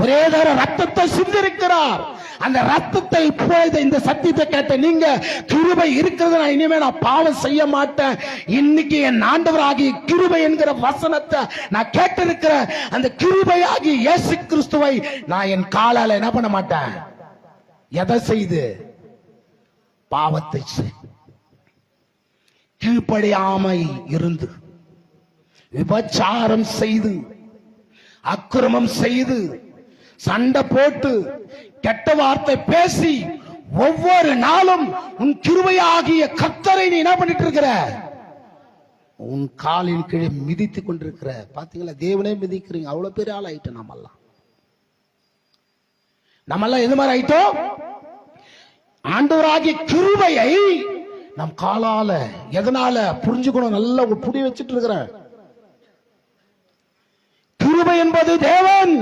ஒரே தர ரத்தத்தை சிந்திருக்கிறார். அந்த ரத்தத்தை இந்த சத்தியத்தை கேட்ட நீங்க கிருபை இருக்கிறது, நான் இனிமே நான் பாவம் செய்ய மாட்டேன், இன்னைக்கு என் ஆண்டவராகிய கிருபை என்கிற வசனத்தை நான் கேட்டிருக்கிற அந்த கிருபை ஆகிய இயேசு கிறிஸ்துவை நான் என் காலால என்ன பண்ண மாட்டேன். எதை செய்து? பாவத்தை கீழ்ப்படியாமை இருந்து, விபச்சாரம் செய்து, அக்கிரமம் செய்து, சண்டை போட்டு, கெட்ட வார்த்தை பேசி, ஒவ்வொரு நாளும் உன் கிருபையாகிய கர்த்தரை நீ என்ன பண்ணிட்டு இருக்கிற? உன் காலின் கீழே மிதித்துக் கொண்டிருக்கிற. பாத்தீங்களா, தேவனே மிதிக்கிறீங்க. அவ்வளவு பெரிய ஆள் ஆயிட்டோம் நம்மெல்லாம் எது மாதிரி ஆயிட்டோம்? ஆண்டவராகிய கிருபையை நம் காலால எதனால புரிஞ்சுக்கணும். நல்லா புடி வச்சிட்டு இருக்கிறேன். கிருபை என்பது தேவன்.